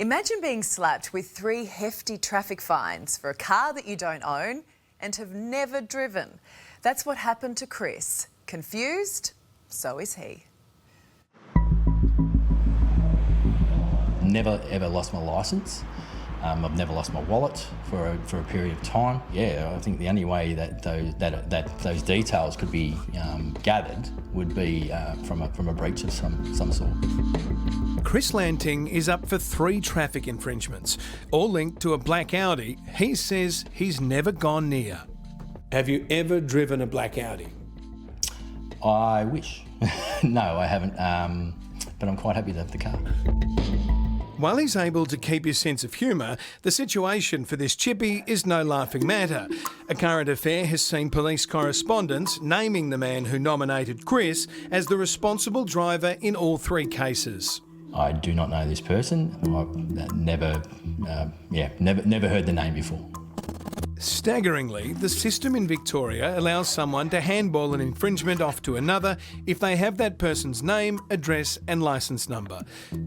Imagine being slapped with 3 hefty traffic fines for a car that you don't own and have never driven. That's what happened to Chris. Confused? So is he. Never ever lost my licence. I've never lost my wallet for a period of time. Yeah, I think the only way that those details could be gathered would be from a breach of some sort. Chris Lanting is up for 3 traffic infringements, all linked to a black Audi he says he's never gone near. Have you ever driven a black Audi? I wish. No, I haven't, but I'm quite happy to have the car. While he's able to keep his sense of humour, the situation for this chippy is no laughing matter. A current affair has seen police correspondence naming the man who nominated Chris as the responsible driver in all 3 cases. I do not know this person. I've never heard the name before. Staggeringly, the system in Victoria allows someone to handball an infringement off to another if they have that person's name, address and licence number.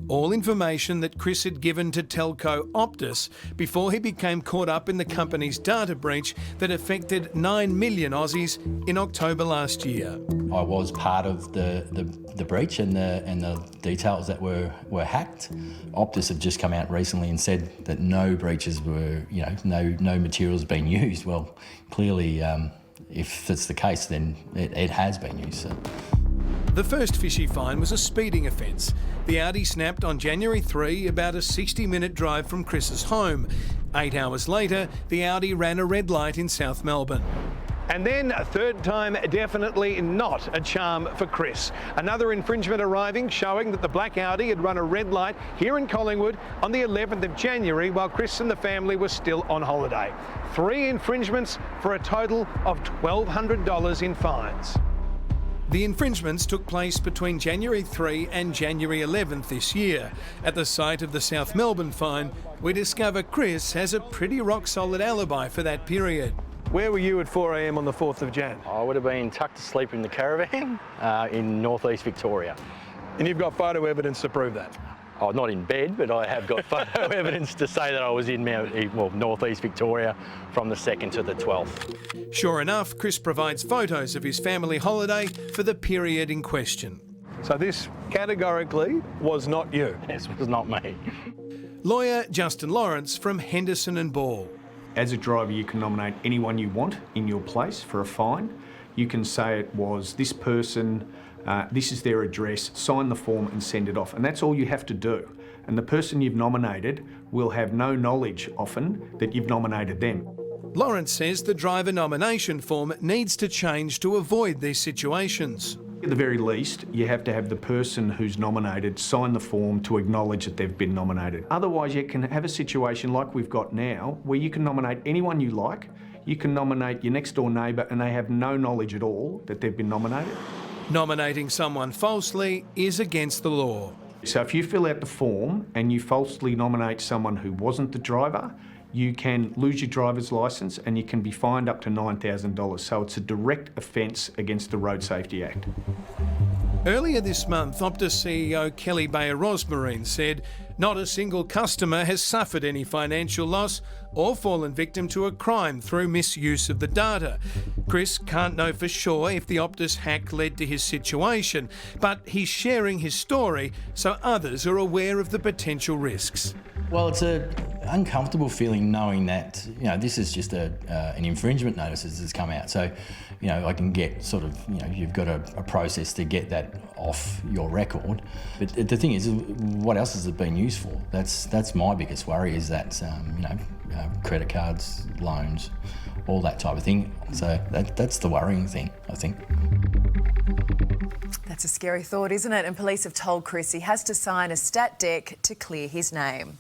All information that Chris had given to telco Optus before he became caught up in the company's data breach that affected 9 million Aussies in October last year. I was part of the breach and the details that were hacked. Optus have just come out recently and said that no breaches were, no materials been used. Well, clearly, if that's the case, then it has been used. So. The first fishy fine was a speeding offence. The Audi snapped on January 3, about a 60-minute drive from Chris's home. 8 hours later, the Audi ran a red light in South Melbourne. And then a third time, definitely not a charm for Chris. Another infringement arriving, showing that the black Audi had run a red light here in Collingwood on the 11th of January while Chris and the family were still on holiday. 3 infringements for a total of $1,200 in fines. The infringements took place between January 3 and January 11th this year. At the site of the South Melbourne fine, we discover Chris has a pretty rock-solid alibi for that period. Where were you at 4 a.m. on the 4th of Jan? I would have been tucked to sleep in the caravan in northeast Victoria. And you've got photo evidence to prove that? Oh, not in bed, but I have got photo evidence to say that I was in northeast Victoria from the 2nd to the 12th. Sure enough, Chris provides photos of his family holiday for the period in question. So this categorically was not you? This was not me. Lawyer Justin Lawrence from Henderson and Ball. As a driver, you can nominate anyone you want in your place for a fine. You can say it was this person, this is their address, sign the form and send it off. And that's all you have to do. And the person you've nominated will have no knowledge often that you've nominated them. Lawrence says the driver nomination form needs to change to avoid these situations. At the very least, you have to have the person who's nominated sign the form to acknowledge that they've been nominated. Otherwise, you can have a situation like we've got now, where you can nominate anyone you like. You can nominate your next door neighbour and they have no knowledge at all that they've been nominated. Nominating someone falsely is against the law. So if you fill out the form and you falsely nominate someone who wasn't the driver, you can lose your driver's licence and you can be fined up to $9,000. So it's a direct offence against the Road Safety Act. Earlier this month, Optus CEO Kelly Bayer-Rosmarin said not a single customer has suffered any financial loss or fallen victim to a crime through misuse of the data. Chris can't know for sure if the Optus hack led to his situation, but he's sharing his story so others are aware of the potential risks. Well, it's an uncomfortable feeling knowing that, this is just an infringement notice that's come out. So, I can get sort of, you've got a process to get that off your record. But the thing is, what else has it been used for? That's my biggest worry is that, credit cards, loans, all that type of thing. So that's the worrying thing, I think. That's a scary thought, isn't it? And police have told Chris he has to sign a stat dec to clear his name.